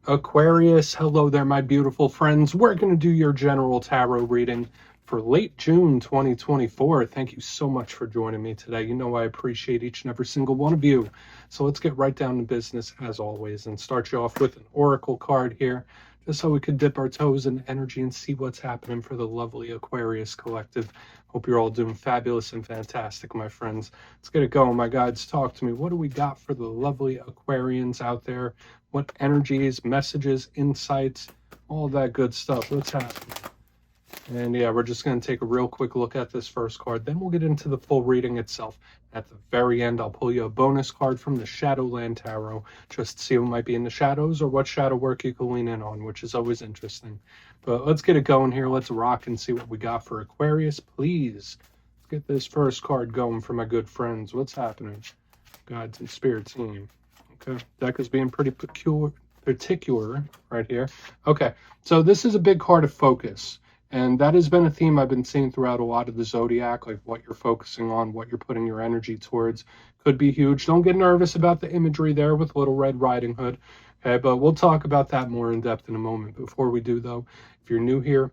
Aquarius, hello there, my beautiful friends. We're going to do your general tarot reading for late June 2024. Thank you so much for joining me today. You know I appreciate each and every single one of you. So let's get right down to business as always and start you off with an oracle card here, just so we could dip our toes in energy and see what's happening for the lovely Aquarius collective. Hope you're all doing fabulous and fantastic, my friends. Let's get it going, my guides. Talk to me. What do we got for the lovely Aquarians out there? What energies, messages, insights, all that good stuff. What's happening? And yeah, we're just going to take a real quick look at this first card. Then we'll get into the full reading itself. At the very end, I'll pull you a bonus card from the Shadowland Tarot, just to see what might be in the shadows or what shadow work you can lean in on, which is always interesting. But let's get it going here. Let's rock and see what we got for Aquarius, please. Let's get this first card going for my good friends. What's happening? Guides and Spirit team. Okay, deck is being pretty particular right here. Okay, so this is a big card of focus, and that has been a theme I've been seeing throughout a lot of the zodiac, like what you're focusing on, what you're putting your energy towards could be huge. Don't get nervous about the imagery there with Little Red Riding Hood, okay, but we'll talk about that more in depth in a moment. Before we do, though, if you're new here,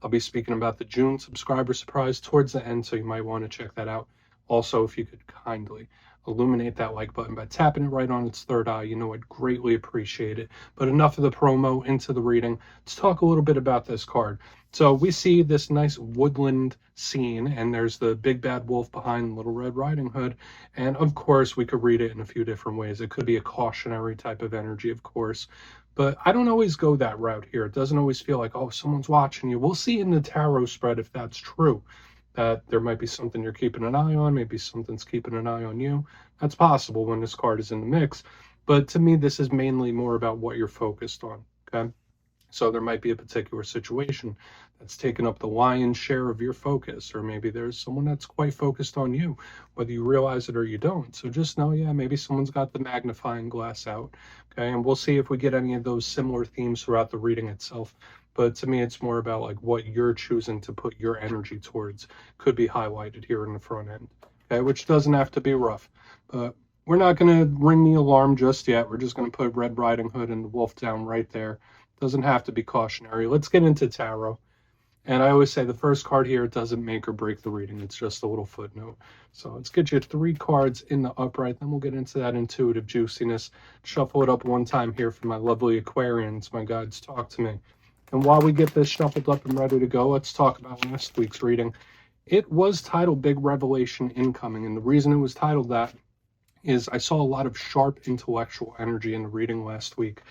I'll be speaking about the June subscriber surprise towards the end, so you might want to check that out. Also, if you could kindly illuminate that like button by tapping it right on its third eye, you know I'd greatly appreciate it. But enough of the promo, into the reading. Let's talk a little bit about this card. So we see this nice woodland scene, and there's the big bad wolf behind Little Red Riding Hood. And of course, we could read it in a few different ways. It could be a cautionary type of energy, of course. But I don't always go that route here. It doesn't always feel like, oh, someone's watching you. We'll see in the tarot spread if that's true, that there might be something you're keeping an eye on, maybe something's keeping an eye on you. That's possible when this card is in the mix. But to me, this is mainly more about what you're focused on, okay? So there might be a particular situation that's taken up the lion's share of your focus, or maybe there's someone that's quite focused on you, whether you realize it or you don't. So just know, yeah, maybe someone's got the magnifying glass out, okay? And we'll see if we get any of those similar themes throughout the reading itself. But to me, it's more about like what you're choosing to put your energy towards could be highlighted here in the front end, okay? Which doesn't have to be rough, but we're not going to ring the alarm just yet. We're just going to put Red Riding Hood and the wolf down right there. Doesn't have to be cautionary. Let's get into tarot. And I always say the first card here, it doesn't make or break the reading. It's just a little footnote. So let's get you 3 cards in the upright. Then we'll get into that intuitive juiciness. Shuffle it up one time here for my lovely Aquarians. My guides, talk to me. And while we get this shuffled up and ready to go, let's talk about last week's reading. It was titled Big Revelation Incoming. And the reason it was titled that is I saw a lot of sharp intellectual energy in the reading last week,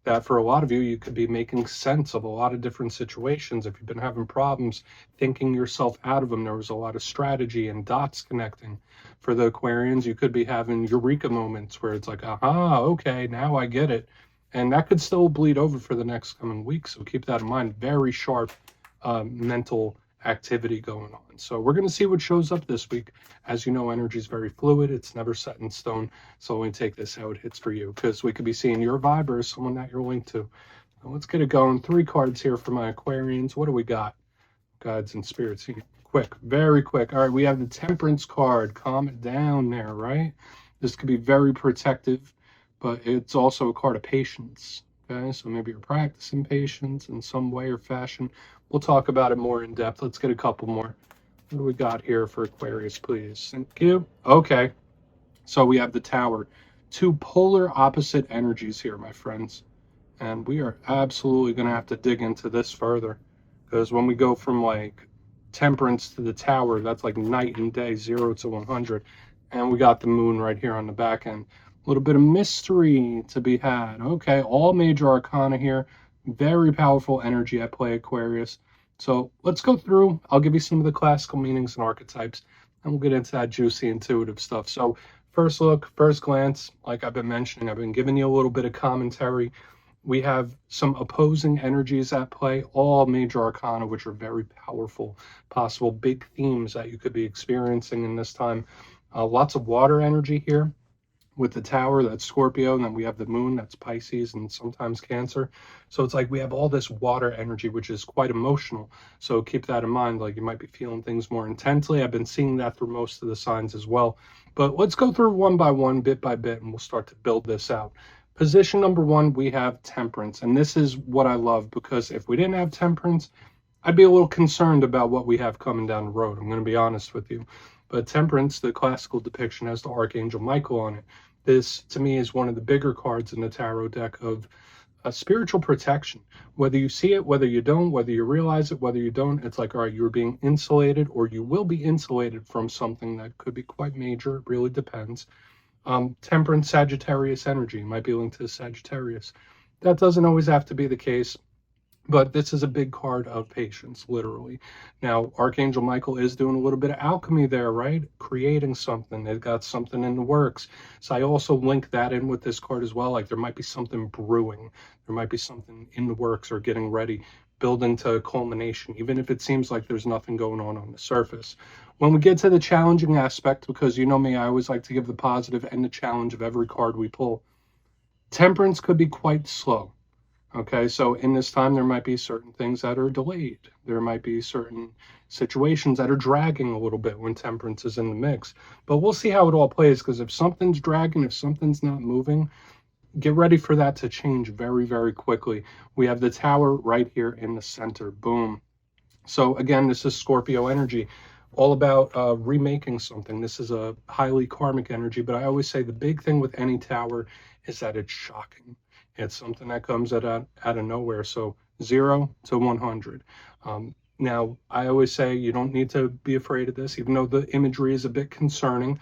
that for a lot of you, you could be making sense of a lot of different situations. If you've been having problems thinking yourself out of them, there was a lot of strategy and dots connecting. For the Aquarians, you could be having eureka moments where it's like, aha, okay, now I get it. And that could still bleed over for the next coming week. So keep that in mind. Very sharp mental activity going on. So we're going to see what shows up this week. As you know, energy is very fluid. It's never set in stone. So only take this how it hits for you, because we could be seeing your vibe or someone that you're linked to. So let's get it going. 3 cards here for my Aquarians. What do we got? Guides and spirits. Quick, very quick. All right, we have the Temperance card. Calm it down there, right? This could be very protective, but it's also a card of patience. Okay, so maybe you're practicing patience in some way or fashion. We'll talk about it more in depth. Let's get a couple more. What do we got here for Aquarius, please? Thank you. Okay, so we have the Tower. 2 polar opposite energies here, my friends. And we are absolutely going to have to dig into this further, because when we go from like Temperance to the Tower, that's like night and day, 0 to 100. And we got the Moon right here on the back end. A little bit of mystery to be had. Okay, all major arcana here. Very powerful energy at play, Aquarius. So let's go through. I'll give you some of the classical meanings and archetypes, and we'll get into that juicy intuitive stuff. So first look, first glance, like I've been mentioning, I've been giving you a little bit of commentary. We have some opposing energies at play, all major arcana, which are very powerful, possible big themes that you could be experiencing in this time. Lots of water energy here. With the Tower, that's Scorpio, and then we have the Moon, that's Pisces, and sometimes Cancer. So it's like we have all this water energy, which is quite emotional. So keep that in mind, like you might be feeling things more intensely. I've been seeing that through most of the signs as well. But let's go through one by one, bit by bit, and we'll start to build this out. Position number one, we have temperance. And this is what I love, because if we didn't have temperance, I'd be a little concerned about what we have coming down the road. I'm going to be honest with you. But temperance, the classical depiction, has the Archangel Michael on it. This, to me, is one of the bigger cards in the tarot deck of a spiritual protection. Whether you see it, whether you don't, whether you realize it, whether you don't, it's like, all right, you're being insulated, or you will be insulated from something that could be quite major. It really depends. Temperance, Sagittarius energy might be linked to Sagittarius. That doesn't always have to be the case, but this is a big card of patience, literally. Now, Archangel Michael is doing a little bit of alchemy there, right? Creating something. They've got something in the works. So I also link that in with this card as well. Like, there might be something brewing. There might be something in the works or getting ready, building to a culmination, even if it seems like there's nothing going on the surface. When we get to the challenging aspect, because you know me, I always like to give the positive and the challenge of every card we pull. Temperance could be quite slow. Okay, so in this time, there might be certain things that are delayed. There might be certain situations that are dragging a little bit when temperance is in the mix. But we'll see how it all plays, because if something's dragging, if something's not moving, get ready for that to change very, very quickly. We have the Tower right here in the center. Boom. So again, this is Scorpio energy, all about remaking something. This is a highly karmic energy, but I always say the big thing with any Tower is that it's shocking. It's something that comes out of nowhere. So 0 to 100. Now, I always say you don't need to be afraid of this, even though the imagery is a bit concerning.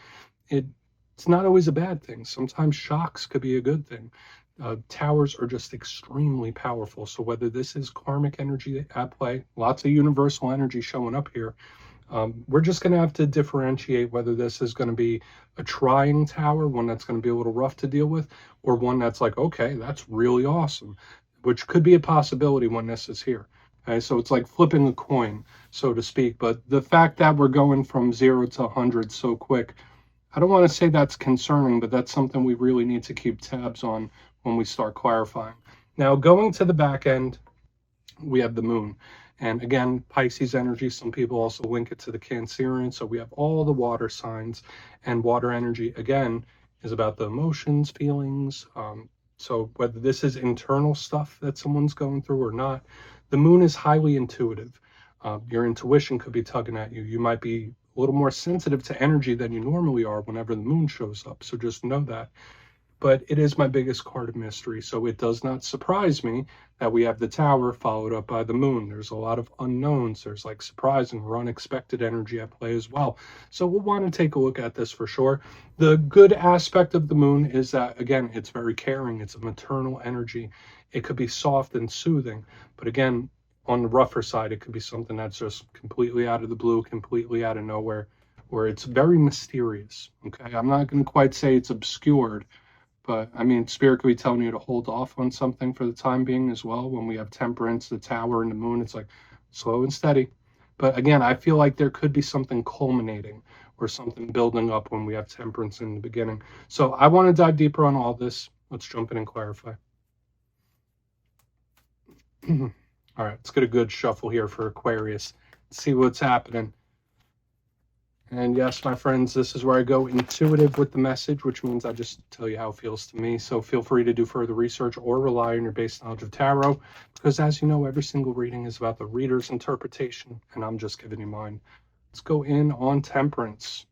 It's not always a bad thing. Sometimes shocks could be a good thing. Towers are just extremely powerful. So whether this is karmic energy at play, lots of universal energy showing up here, we're just going to have to differentiate whether this is going to be a trying tower, one that's going to be a little rough to deal with, or one that's like, okay, that's really awesome, which could be a possibility when this is here. Okay, so it's like flipping a coin, so to speak. But the fact that we're going from 0 to 100 so quick, I don't want to say that's concerning, but that's something we really need to keep tabs on when we start clarifying. Now, going to the back end, we have the moon. And again, Pisces energy, some people also link it to the Cancerian. So we have all the water signs, and water energy, again, is about the emotions, feelings. So whether this is internal stuff that someone's going through or not, the moon is highly intuitive. Your intuition could be tugging at you. You might be a little more sensitive to energy than you normally are whenever the moon shows up. So just know that. But it is my biggest card of mystery, so it does not surprise me that we have the Tower followed up by the moon. There's a lot of unknowns. There's like surprising or unexpected energy at play as well. So we'll want to take a look at this for sure. The good aspect of the moon is that, again, it's very caring. It's a maternal energy. It could be soft and soothing. But again, on the rougher side, it could be something that's just completely out of the blue, completely out of nowhere, where it's very mysterious. Okay, I'm not going to quite say it's obscured, but I mean, Spirit could be telling you to hold off on something for the time being as well. When we have temperance, the Tower, and the moon, it's like slow and steady. But again, I feel like there could be something culminating or something building up when we have temperance in the beginning. So I want to dive deeper on all this. Let's jump in and clarify. All right, let's get a good shuffle here for Aquarius. Let's see what's happening. And yes, my friends, this is where I go intuitive with the message, which means I just tell you how it feels to me. So feel free to do further research or rely on your base knowledge of tarot, because as you know, every single reading is about the reader's interpretation, and I'm just giving you mine. Let's go in on temperance.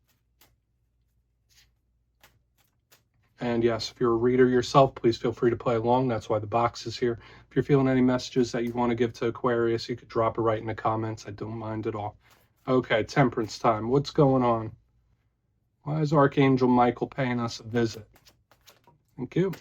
And yes, if you're a reader yourself, please feel free to play along. That's why the box is here. If you're feeling any messages that you want to give to Aquarius, you could drop it right in the comments. I don't mind at all. Okay, temperance time. What's going on? Why is Archangel Michael paying us a visit? Thank you.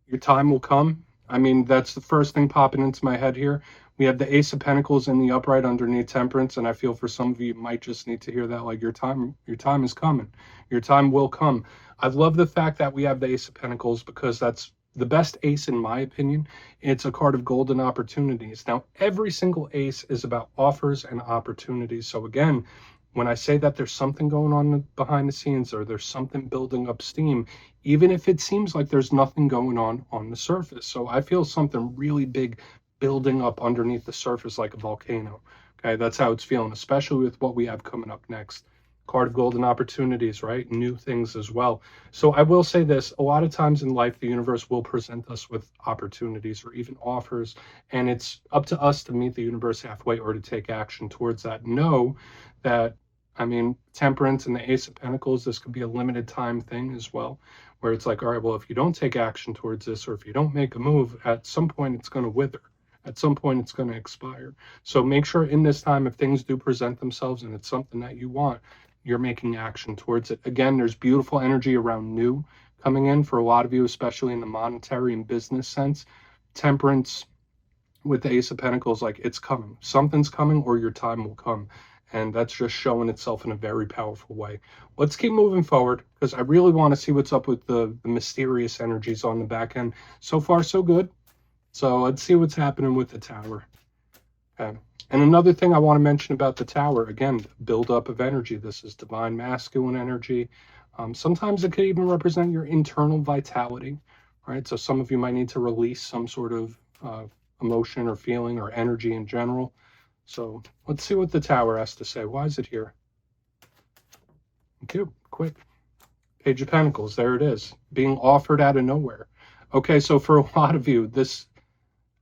Your time will come. I mean, that's the first thing popping into my head here. We have the Ace of Pentacles in the upright underneath temperance, and I feel for some of you might just need to hear that, like your time is coming. Your time will come. I love the fact that we have the Ace of Pentacles, because that's the best ace in my opinion. It's a card of golden opportunities. Now, every single ace is about offers and opportunities. So again, when I say that there's something going on behind the scenes, or there's something building up steam, even if it seems like there's nothing going on the surface. So I feel something really big building up underneath the surface like a volcano. Okay, that's how it's feeling, especially with what we have coming up next. Card of golden opportunities, right? New things as well. So I will say this, a lot of times in life, the universe will present us with opportunities or even offers, and it's up to us to meet the universe halfway or to take action towards that. Know that, I mean, temperance and the ace of pentacles, this could be a limited time thing as well, where it's like, all right, well, if you don't take action towards this, or if you don't make a move, at some point it's going to wither. At some point it's going to expire. So make sure in this time, if things do present themselves and it's something that you want, you're making action towards it. Again, there's beautiful energy around new coming in for a lot of you, especially in the monetary and business sense. Temperance with the ace of pentacles, like it's coming. Something's coming or your time will come. And that's just showing itself in a very powerful way. Let's keep moving forward because I really want to see what's up with the mysterious energies on the back end. So far, so good. So let's see what's happening with the Tower. Okay. And another thing I want to mention about the Tower, again, buildup of energy. This is divine masculine energy. Sometimes it could even represent your internal vitality, right? So some of you might need to release some sort of emotion or feeling or energy in general. So let's see what the Tower has to say. Why is it here? Cute, quick. Page of Pentacles, there it is, being offered out of nowhere. Okay, so for a lot of you, this,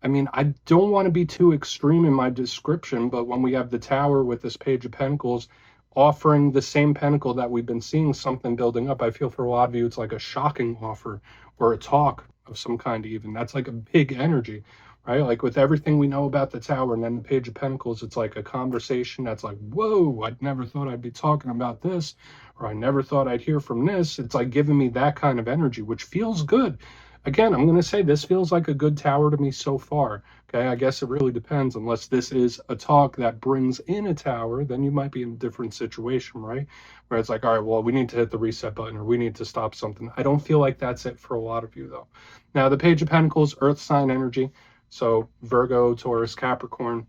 I mean, I don't want to be too extreme in my description, but when we have the Tower with this Page of Pentacles offering the same pentacle that we've been seeing something building up, I feel for a lot of you, it's like a shocking offer or a talk of some kind even. That's like a big energy, right? Like with everything we know about the Tower and then the Page of Pentacles, it's like a conversation that's like, whoa, I never thought I'd be talking about this, or I never thought I'd hear from this. It's like giving me that kind of energy, which feels good. Again, I'm going to say this feels like a good Tower to me so far. Okay, I guess it really depends. Unless this is a talk that brings in a Tower, then you might be in a different situation, right? Where it's like, all right, well, we need to hit the reset button or we need to stop something. I don't feel like that's it for a lot of you, though. Now, the Page of Pentacles, Earth sign energy. So Virgo, Taurus, Capricorn.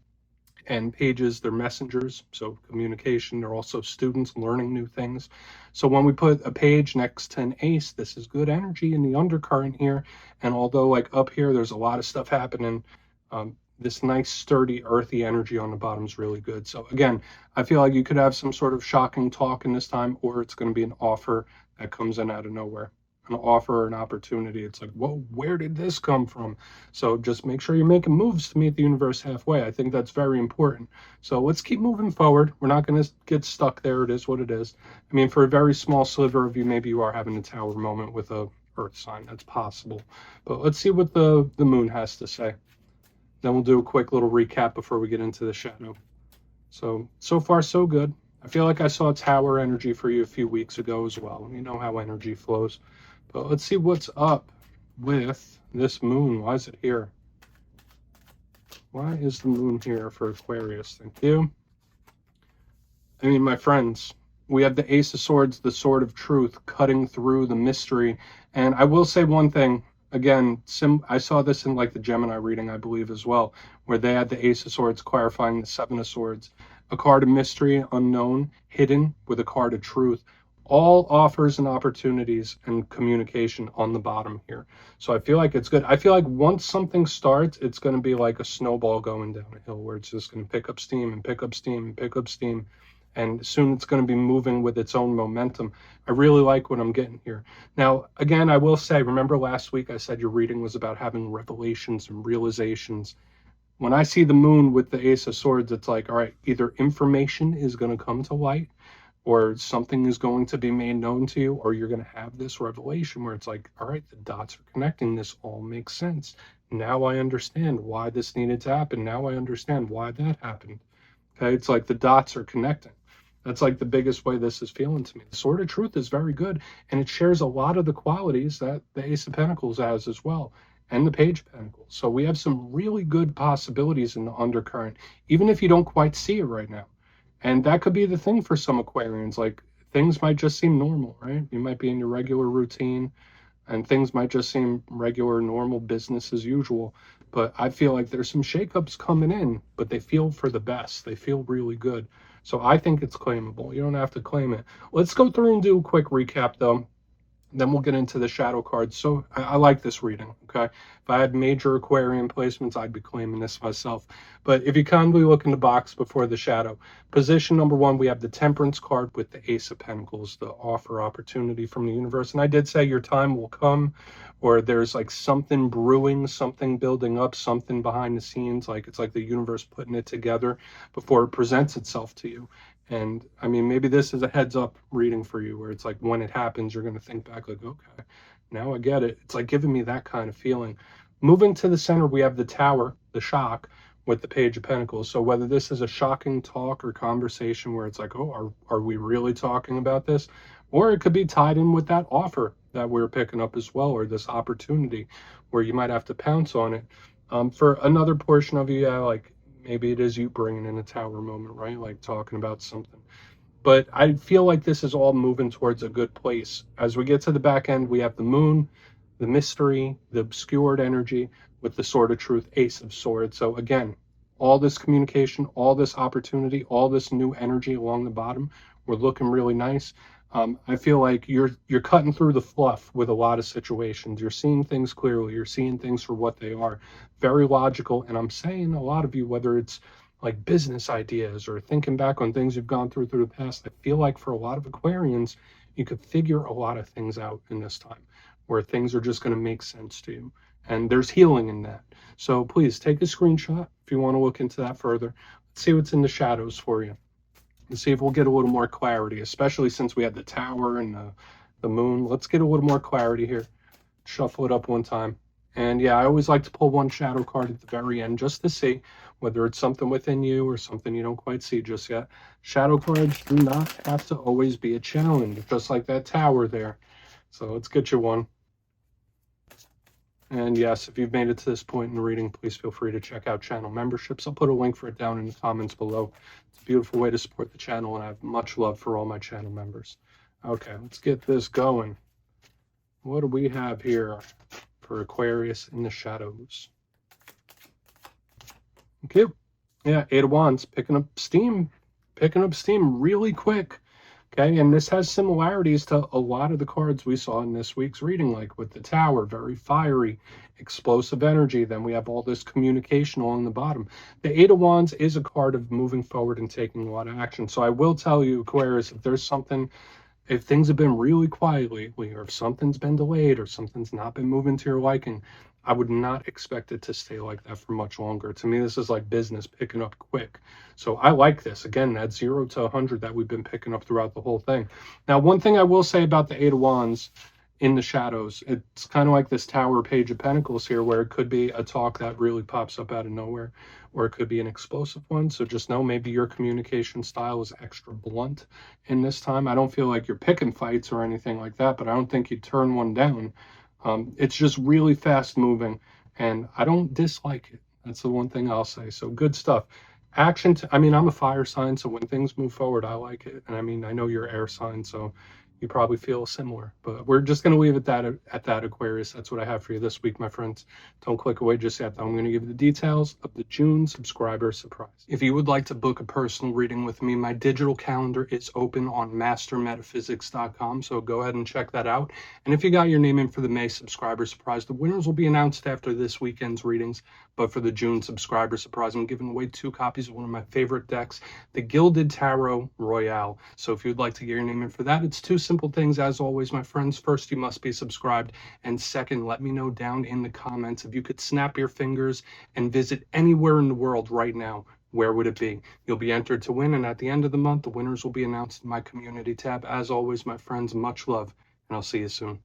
And pages, they're messengers, so communication. They're also students learning new things. So when we put a page next to an ace, this is good energy in the undercurrent here. And although like up here, there's a lot of stuff happening, this nice sturdy earthy energy on the bottom is really good. So again, I feel like you could have some sort of shocking talk in this time, or it's going to be an offer that comes in out of nowhere. An offer or an opportunity. It's like, whoa, where did this come from? So just make sure you're making moves to meet the universe halfway. I think that's very important. So let's keep moving forward. We're not going to get stuck there. It is what it is. I mean, for a very small sliver of you, maybe you are having a Tower moment with a Earth sign. That's possible. But let's see what the moon has to say. Then we'll do a quick little recap before we get into the shadow. So far, so good. I feel like I saw Tower energy for you a few weeks ago as well. You know how energy flows. But let's see what's up with this moon. Why is it here? Why is the moon here for Aquarius? Thank you. I mean, my friends, we have the Ace of Swords, the Sword of Truth, cutting through the mystery. And I will say one thing. Again, I saw this in like the Gemini reading, I believe, as well, where they had the Ace of Swords clarifying the Seven of Swords. A card of mystery, unknown, hidden, with a card of truth. All offers and opportunities and communication on the bottom here. So I feel like it's good. I feel like once something starts, it's going to be like a snowball going down a hill where it's just going to pick up steam and pick up steam and pick up steam. And soon it's going to be moving with its own momentum. I really like what I'm getting here. Now, again, I will say, remember last week I said your reading was about having revelations and realizations. When I see the moon with the Ace of Swords, it's like, all right, either information is going to come to light, or something is going to be made known to you, or you're going to have this revelation where it's like, all right, the dots are connecting. This all makes sense. Now I understand why this needed to happen. Now I understand why that happened. Okay, it's like the dots are connecting. That's like the biggest way this is feeling to me. The Sword of Truth is very good, and it shares a lot of the qualities that the Ace of Pentacles has as well, and the Page of Pentacles. So we have some really good possibilities in the undercurrent, even if you don't quite see it right now. And that could be the thing for some Aquarians. Like, things might just seem normal, right? You might be in your regular routine, and things might just seem regular, normal business as usual. But I feel like there's some shakeups coming in, but they feel for the best. They feel really good. So I think it's claimable. You don't have to claim it. Let's go through and do a quick recap, though. Then we'll get into the shadow cards. So I like this reading, okay? If I had major Aquarian placements, I'd be claiming this myself. But if you kindly look in the box before the shadow, position number 1, we have the Temperance card with the Ace of Pentacles, the offer opportunity from the universe. And I did say your time will come, or there's like something brewing, something building up, something behind the scenes. Like it's like the universe putting it together before it presents itself to you. And I mean, maybe this is a heads up reading for you where it's like when it happens, you're going to think back like, okay, now I get it. It's like giving me that kind of feeling. Moving to the center, we have the Tower, the shock, with the Page of Pentacles. So whether this is a shocking talk or conversation where it's like, oh, are we really talking about this? Or it could be tied in with that offer that we're picking up as well, or this opportunity where you might have to pounce on it. For another portion of you, yeah, like maybe it is you bringing in a tower moment, right? Like talking about something. But I feel like this is all moving towards a good place. As we get to the back end, we have the moon, the mystery, the obscured energy with the Sword of Truth, Ace of Swords. So again, all this communication, all this opportunity, all this new energy along the bottom, we're looking really nice. I feel like you're cutting through the fluff with a lot of situations. You're seeing things clearly. You're seeing things for what they are. Very logical. And I'm saying a lot of you, whether it's like business ideas or thinking back on things you've gone through the past, I feel like for a lot of Aquarians, you could figure a lot of things out in this time where things are just going to make sense to you. And there's healing in that. So please take a screenshot if you want to look into that further. Let's see what's in the shadows for you. Let's see if we'll get a little more clarity, especially since we had the Tower and the moon. Let's get a little more clarity here. Shuffle it up one time. And yeah, I always like to pull one shadow card at the very end just to see whether it's something within you or something you don't quite see just yet. Shadow cards do not have to always be a challenge, just like that Tower there. So let's get you one. And yes, if you've made it to this point in the reading, please feel free to check out channel memberships. I'll put a link for it down in the comments below. It's a beautiful way to support the channel, and I have much love for all my channel members. Okay, let's get this going. What do we have here for Aquarius in the shadows? Okay, yeah, 8 of Wands, picking up steam really quick. Okay, and this has similarities to a lot of the cards we saw in this week's reading, like with the Tower, very fiery, explosive energy. Then we have all this communication along the bottom. The 8 of Wands is a card of moving forward and taking a lot of action. So I will tell you, Aquarius, if there's something, if things have been really quiet lately, or if something's been delayed, or something's not been moving to your liking, I would not expect it to stay like that for much longer. To me, this is like business picking up quick. So I like this. Again, that 0 to 100 that we've been picking up throughout the whole thing. Now, one thing I will say about the 8 of Wands in the shadows, it's kind of like this Tower, Page of Pentacles here, where it could be a talk that really pops up out of nowhere, or it could be an explosive one. So just know maybe your communication style is extra blunt in this time. I don't feel like you're picking fights or anything like that, but I don't think you'd turn one down. It's just really fast moving, and I don't dislike it. That's the one thing I'll say. So good stuff. Action. I mean, I'm a fire sign, so when things move forward, I like it. And I mean, I know you're air sign, so you probably feel similar. But we're just going to leave it at that, Aquarius. That's what I have for you this week, my friends. Don't click away just yet. I'm going to give you the details of the June subscriber surprise. If you would like to book a personal reading with me, my digital calendar is open on mastermetaphysics.com, so go ahead and check that out. And if you got your name in for the May subscriber surprise, the winners will be announced after this weekend's readings. But for the June subscriber surprise, I'm giving away 2 copies of one of my favorite decks, the Gilded Tarot Royale. So if you'd like to get your name in for that, it's 2 simple things, as always, my friends. First, you must be subscribed. And second, let me know down in the comments if you could snap your fingers and visit anywhere in the world right now. Where would it be? You'll be entered to win, and at the end of the month, the winners will be announced in my community tab. As always, my friends, much love, and I'll see you soon.